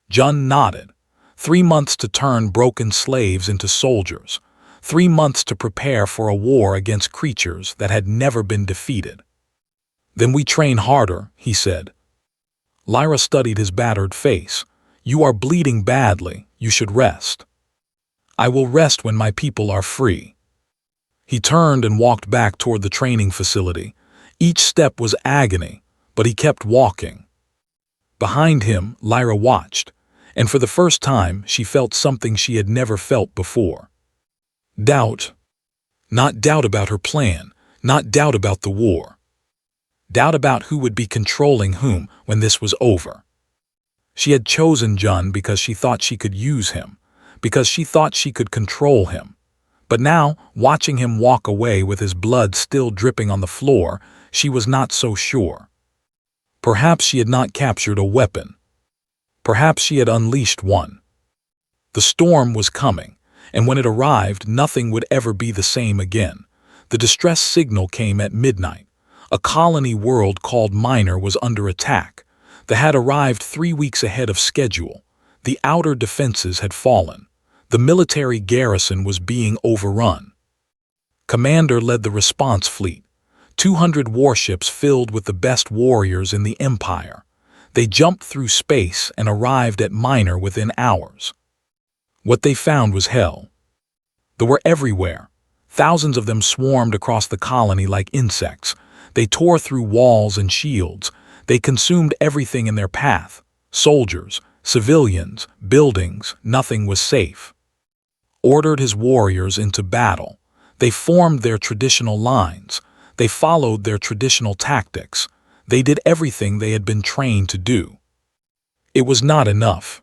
Jun nodded. 3 months to turn broken slaves into soldiers. 3 months to prepare for a war against creatures that had never been defeated. "Then we train harder," he said. Lyra studied his battered face. "You are bleeding badly. You should rest." "I will rest when my people are free." He turned and walked back toward the training facility. Each step was agony, but he kept walking. Behind him, Lyra watched, and for the first time she felt something she had never felt before. Doubt. Not doubt about her plan, not doubt about the war. Doubt about who would be controlling whom when this was over. She had chosen Jun because she thought she could use him, because she thought she could control him. But now, watching him walk away with his blood still dripping on the floor, she was not so sure. Perhaps she had not captured a weapon. Perhaps she had unleashed one. The storm was coming, and when it arrived, nothing would ever be the same again. The distress signal came at midnight. A colony world called Minor was under attack. They had arrived 3 weeks ahead of schedule. The outer defenses had fallen. The military garrison was being overrun. Commander led the response fleet. 200 warships filled with the best warriors in the Empire. They jumped through space and arrived at Minor within hours. What they found was hell. They were everywhere. Thousands of them swarmed across the colony like insects. They tore through walls and shields. They consumed everything in their path. Soldiers, civilians, buildings, nothing was safe. Ordered his warriors into battle. They formed their traditional lines. They followed their traditional tactics. They did everything they had been trained to do. It was not enough.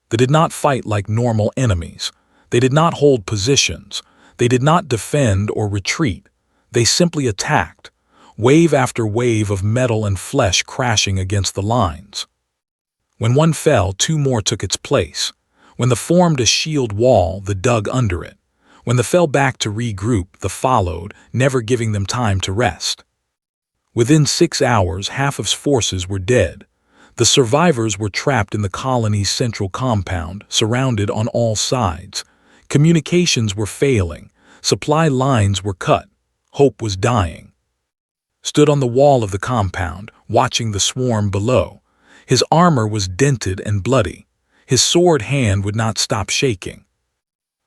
They did not fight like normal enemies. They did not hold positions. They did not defend or retreat. They simply attacked, wave after wave of metal and flesh crashing against the lines. When one fell, 2 more took its place. When they formed a shield wall, they dug under it. When they fell back to regroup, they followed, never giving them time to rest. Within 6 hours, half of forces were dead. The survivors were trapped in the colony's central compound, surrounded on all sides. Communications were failing. Supply lines were cut. Hope was dying. Stood on the wall of the compound, watching the swarm below. His armor was dented and bloody. His sword hand would not stop shaking.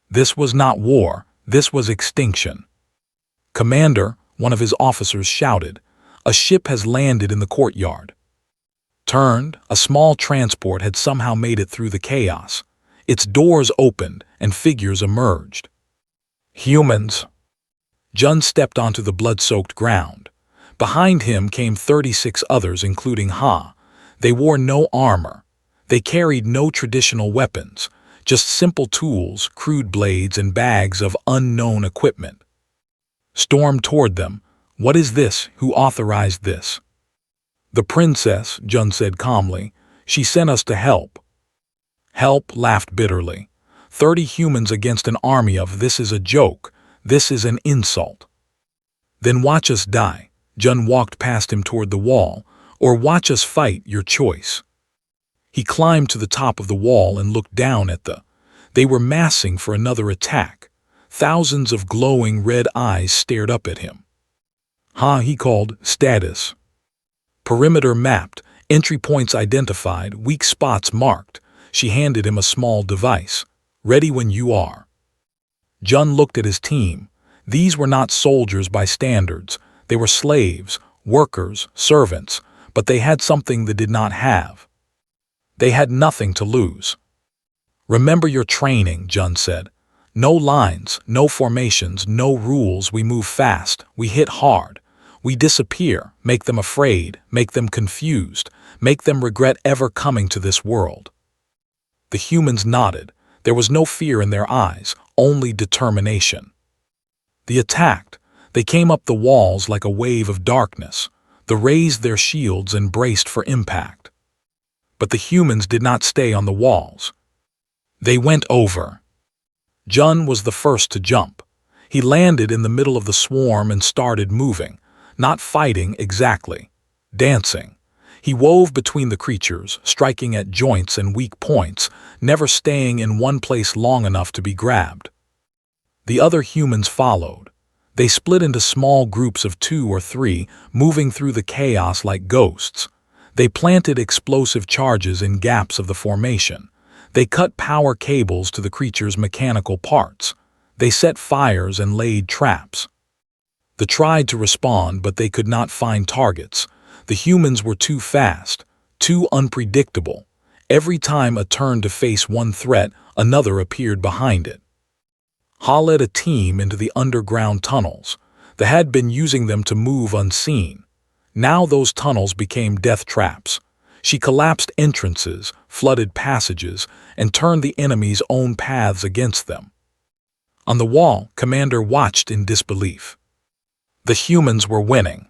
This was not war. This was extinction. "Commander," one of his officers shouted, "a ship has landed in the courtyard." Turned, a small transport had somehow made it through the chaos. Its doors opened, and figures emerged. Humans. Jun stepped onto the blood-soaked ground. Behind him came 36 others, including Ha. They wore no armor. They carried no traditional weapons, just simple tools, crude blades, and bags of unknown equipment. Stormed toward them. "What is this? Who authorized this?" "The princess," Jun said calmly. "She sent us to help." Help laughed bitterly. 30 humans against an army of this is a joke. This is an insult. "Then watch us die." Jun walked past him toward the wall. "Or watch us fight, your choice." He climbed to the top of the wall and looked down at They were massing for another attack. Thousands of glowing red eyes stared up at him. "Ha," he called. "Status. Perimeter mapped, entry points identified, weak spots marked." She handed him a small device. "Ready when you are." Jun looked at his team. These were not soldiers by standards. They were slaves, workers, servants, but they had something they did not have. They had nothing to lose. "Remember your training," Jun said. No lines, no formations, no rules. We move fast, we hit hard. We disappear, make them afraid, make them confused, make them regret ever coming to this world. The humans nodded. There was no fear in their eyes, only determination. They attacked. They came up the walls like a wave of darkness. They raised their shields and braced for impact. But the humans did not stay on the walls. They went over. Jun was the first to jump. He landed in the middle of the swarm and started moving, not fighting exactly, dancing. He wove between the creatures, striking at joints and weak points, never staying in one place long enough to be grabbed. The other humans followed. They split into small groups of 2 or 3, moving through the chaos like ghosts. They planted explosive charges in gaps of the formation. They cut power cables to the creature's mechanical parts. They set fires and laid traps. They tried to respond, but they could not find targets. The humans were too fast, too unpredictable. Every time a turned to face one threat, another appeared behind it. Ha led a team into the underground tunnels. They had been using them to move unseen. Now those tunnels became death traps. She collapsed entrances, flooded passages, and turned the enemy's own paths against them. On the wall, Commander watched in disbelief. The humans were winning.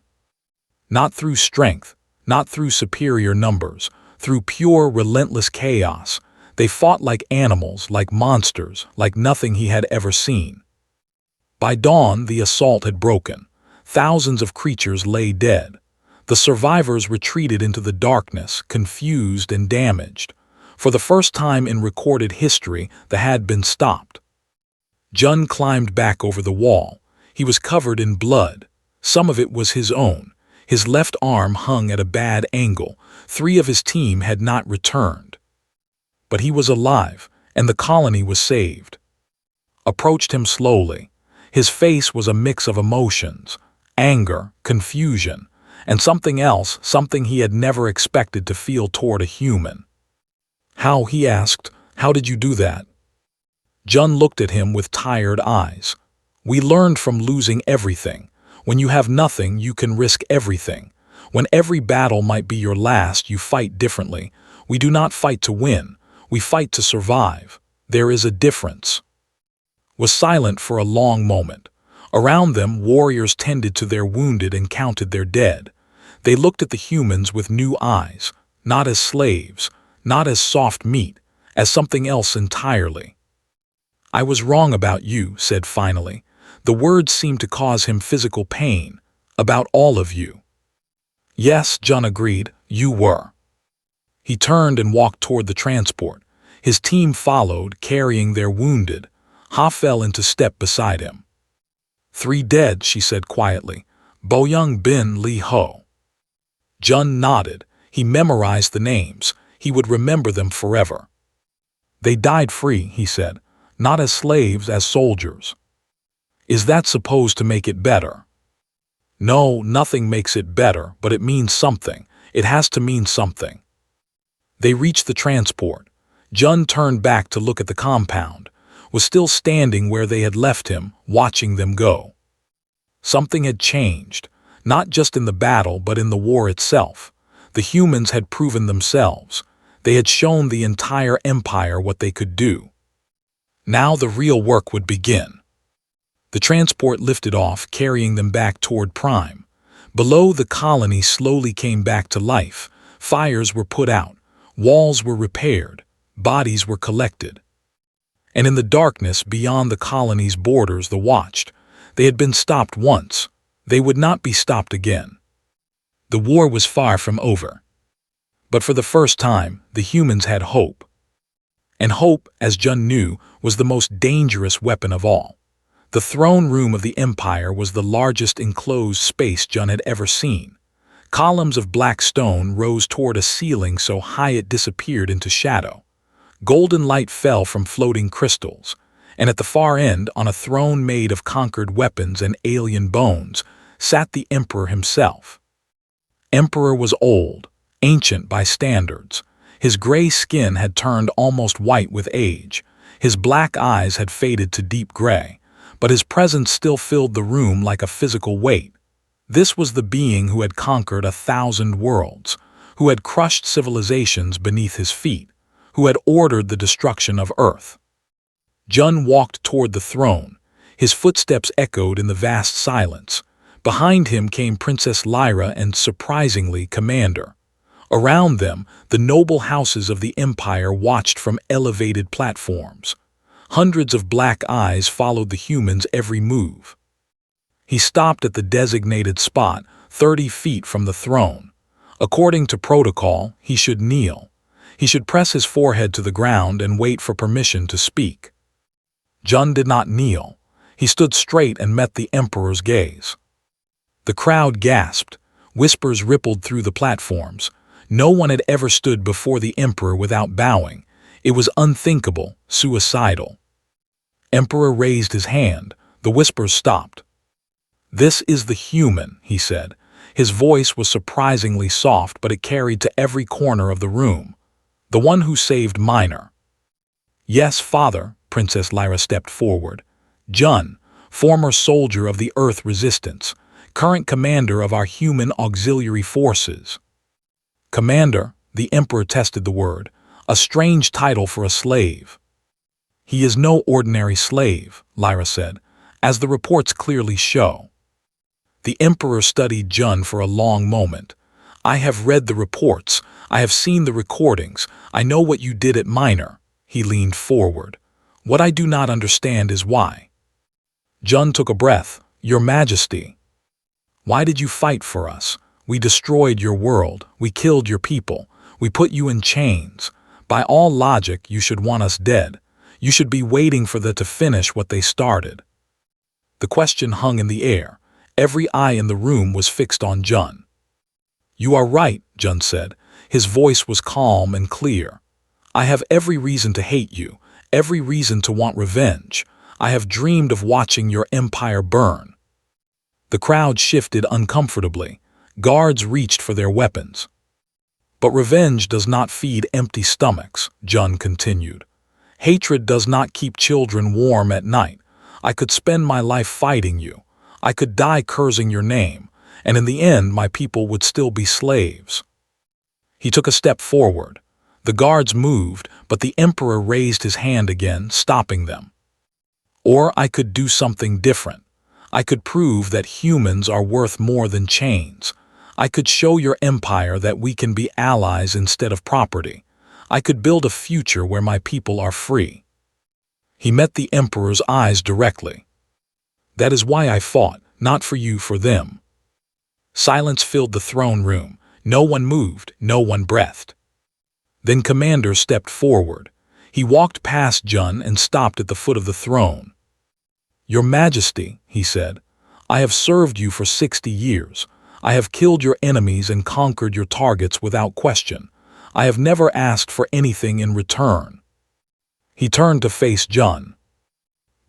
Not through strength, not through superior numbers, through pure, relentless chaos. They fought like animals, like monsters, like nothing he had ever seen. By dawn, the assault had broken. Thousands of creatures lay dead. The survivors retreated into the darkness, confused and damaged. For the first time in recorded history, they had been stopped. Jun climbed back over the wall. He was covered in blood. Some of it was his own. His left arm hung at a bad angle. 3 of his team had not returned. But he was alive, and the colony was saved. Approached him slowly. His face was a mix of emotions, anger, confusion, and something else, something he had never expected to feel toward a human. How, he asked, how did you do that? Jun looked at him with tired eyes. We learned from losing everything. When you have nothing, you can risk everything. When every battle might be your last, you fight differently. We do not fight to win. We fight to survive. There is a difference. Was silent for a long moment. Around them, warriors tended to their wounded and counted their dead. They looked at the humans with new eyes, not as slaves, not as soft meat, as something else entirely. I was wrong about you, said finally. The words seemed to cause him physical pain. About all of you. Yes, Jun agreed, you were. He turned and walked toward the transport. His team followed, carrying their wounded. Ha fell into step beside him. 3 dead, she said quietly. Boyoung Bin Li Ho. Jun nodded. He memorized the names. He would remember them forever. They died free, he said, not as slaves, as soldiers. Is that supposed to make it better? No, nothing makes it better, but it means something. It has to mean something. They reached the transport. Jun turned back to look at the compound, was still standing where they had left him, watching them go. Something had changed, not just in the battle but in the war itself. The humans had proven themselves. They had shown the entire empire what they could do. Now the real work would begin. The transport lifted off, carrying them back toward Prime. Below, the colony slowly came back to life. Fires were put out. Walls were repaired. Bodies were collected. And in the darkness beyond the colony's borders, they watched. They had been stopped once. They would not be stopped again. The war was far from over. But for the first time, the humans had hope. And hope, as Jun knew, was the most dangerous weapon of all. The throne room of the Empire was the largest enclosed space Jun had ever seen. Columns of black stone rose toward a ceiling so high it disappeared into shadow. Golden light fell from floating crystals, and at the far end, on a throne made of conquered weapons and alien bones, sat the Emperor himself. Emperor was old, ancient by standards. His gray skin had turned almost white with age. His black eyes had faded to deep gray, but his presence still filled the room like a physical weight. This was the being who had conquered 1,000 worlds, who had crushed civilizations beneath his feet, who had ordered the destruction of Earth. Jun walked toward the throne. His footsteps echoed in the vast silence. Behind him came Princess Lyra and, surprisingly, Commander. Around them, the noble houses of the Empire watched from elevated platforms. Hundreds of black eyes followed the human's every move. He stopped at the designated spot, 30 feet from the throne. According to protocol, he should kneel. He should press his forehead to the ground and wait for permission to speak. Jun did not kneel. He stood straight and met the Emperor's gaze. The crowd gasped. Whispers rippled through the platforms. No one had ever stood before the Emperor without bowing. It was unthinkable, suicidal. Emperor raised his hand. The whispers stopped. "This is the human," he said. His voice was surprisingly soft, but it carried to every corner of the room. "The one who saved Minor." "Yes, father," Princess Lyra stepped forward. "Jun, former soldier of the Earth Resistance, current commander of our human auxiliary forces." "Commander," the Emperor tested the word, "a strange title for a slave." "He is no ordinary slave," Lyra said, "as the reports clearly show." The Emperor studied Jun for a long moment. "I have read the reports. I have seen the recordings. I know what you did at Minor." He leaned forward. "What I do not understand is why." Jun took a breath. "Your Majesty, why did you fight for us? We destroyed your world. We killed your people. We put you in chains. By all logic, you should want us dead. You should be waiting for them to finish what they started." The question hung in the air. Every eye in the room was fixed on Jun. "You are right," Jun said. His voice was calm and clear. "I have every reason to hate you, every reason to want revenge. I have dreamed of watching your empire burn." The crowd shifted uncomfortably. Guards reached for their weapons. "But revenge does not feed empty stomachs," Jun continued. "Hatred does not keep children warm at night. I could spend my life fighting you. I could die cursing your name, and in the end my people would still be slaves." He took a step forward. The guards moved, but the Emperor raised his hand again, stopping them. "Or I could do something different. I could prove that humans are worth more than chains. I could show your empire that we can be allies instead of property. I could build a future where my people are free." He met the Emperor's eyes directly. "That is why I fought, not for you, for them." Silence filled the throne room. No one moved, no one breathed. Then Commander stepped forward. He walked past Jun and stopped at the foot of the throne. "Your Majesty," he said, "I have served you for 60 years. I have killed your enemies and conquered your targets without question. I have never asked for anything in return." He turned to face Jun.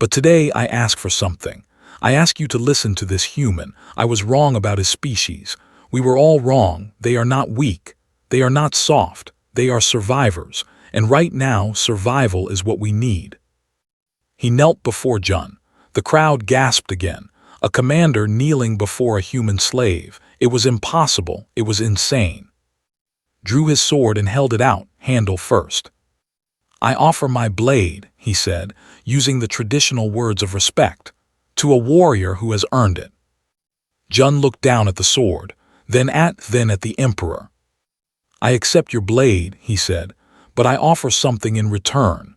"But today I ask for something. I ask you to listen to this human. I was wrong about his species. We were all wrong. They are not weak. They are not soft. They are survivors. And right now, survival is what we need." He knelt before Jun. The crowd gasped again. A commander kneeling before a human slave. It was impossible. It was insane. Drew his sword and held it out, handle first. "I offer my blade," he said, using the traditional words of respect, "to a warrior who has earned it." Jun looked down at the sword, then at the Emperor. "I accept your blade," he said, "but I offer something in return."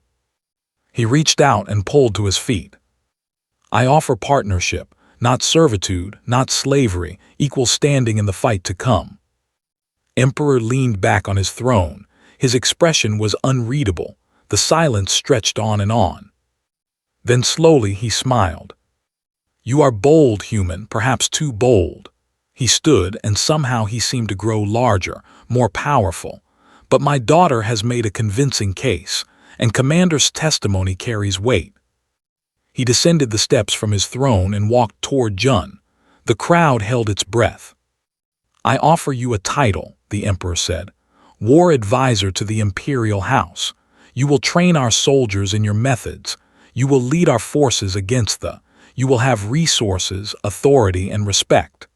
He reached out and pulled to his feet. "I offer partnership, not servitude, not slavery, equal standing in the fight to come." Emperor leaned back on his throne. His expression was unreadable. The silence stretched on and on. Then slowly he smiled. "You are bold, human, perhaps too bold." He stood, and somehow he seemed to grow larger, more powerful. "But my daughter has made a convincing case, and Commander's testimony carries weight." He descended the steps from his throne and walked toward Jun. The crowd held its breath. "I offer you a title," the Emperor said. "War Advisor to the Imperial House. You will train our soldiers in your methods. You will lead our forces against the. You will have resources, authority, and respect."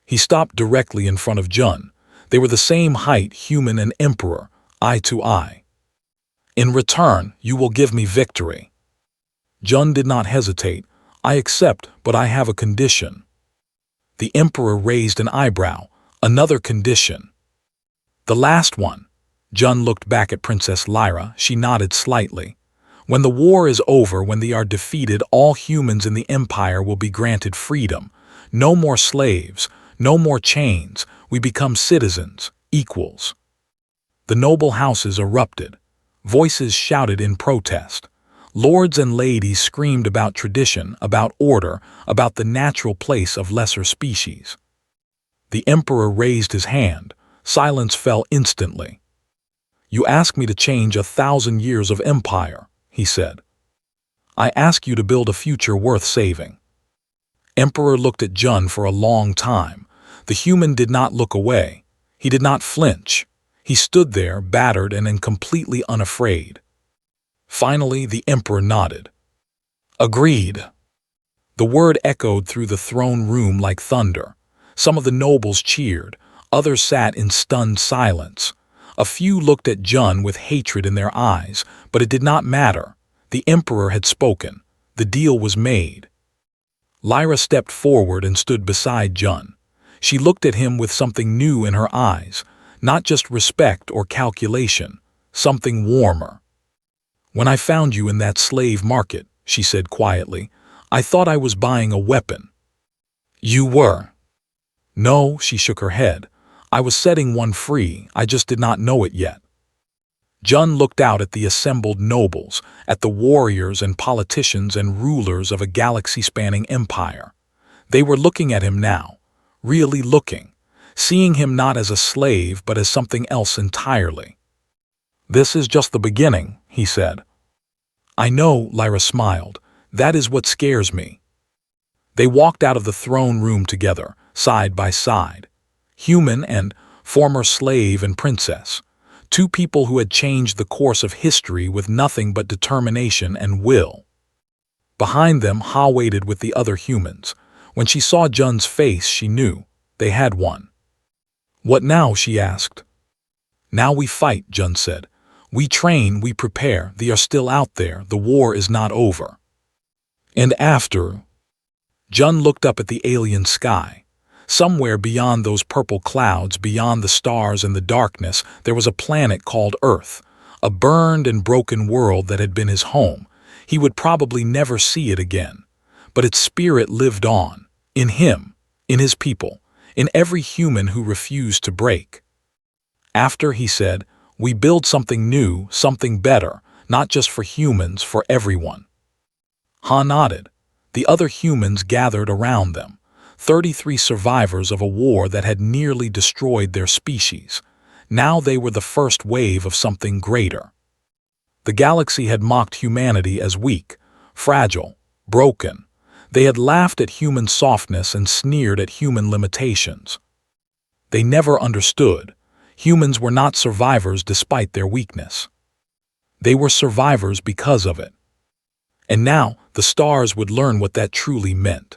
He stopped directly in front of Jun. They were the same height, human and emperor, eye to eye. "In return, you will give me victory." Jun did not hesitate. "I accept, but I have a condition." The emperor raised an eyebrow. "Another condition?" "The last one." Jun looked back at Princess Lyra. She nodded slightly. "When the war is over, when they are defeated, all humans in the Empire will be granted freedom. No more slaves, no more chains. We become citizens, equals." The noble houses erupted. Voices shouted in protest. Lords and ladies screamed about tradition, about order, about the natural place of lesser species. The emperor raised his hand. Silence fell instantly. "You ask me to change 1,000 years of empire," he said. "I ask you to build a future worth saving." Emperor looked at Jun for a long time. The human did not look away. He did not flinch. He stood there, battered and completely unafraid. Finally, the emperor nodded. "Agreed." The word echoed through the throne room like thunder. Some of the nobles cheered. Others sat in stunned silence. A few looked at Jun with hatred in their eyes, but it did not matter. The emperor had spoken. The deal was made. Lyra stepped forward and stood beside Jun. She looked at him with something new in her eyes, not just respect or calculation, something warmer. "When I found you in that slave market," she said quietly, "I thought I was buying a weapon." "You were." "No," she shook her head. "I was setting one free, I just did not know it yet." Jun looked out at the assembled nobles, at the warriors and politicians and rulers of a galaxy-spanning empire. They were looking at him now, really looking, seeing him not as a slave but as something else entirely. "This is just the beginning," he said. "I know," Lyra smiled. "That is what scares me." They walked out of the throne room together, side by side. Human and former slave and princess. Two people who had changed the course of history with nothing but determination and will. Behind them, Ha waited with the other humans. When she saw Jun's face, she knew they had won. "What now?" she asked. "Now we fight," Jun said. "We train, we prepare. They are still out there. The war is not over." "And after?" Jun looked up at the alien sky. Somewhere beyond those purple clouds, beyond the stars and the darkness, there was a planet called Earth, a burned and broken world that had been his home. He would probably never see it again. But its spirit lived on, in him, in his people, in every human who refused to break. "After," he said, "we build something new, something better, not just for humans, for everyone." Ha nodded. The other humans gathered around them. 33 survivors of a war that had nearly destroyed their species. Now they were the first wave of something greater. The galaxy had mocked humanity as weak, fragile, broken. They had laughed at human softness and sneered at human limitations. They never understood. Humans were not survivors despite their weakness. They were survivors because of it. And now the stars would learn what that truly meant.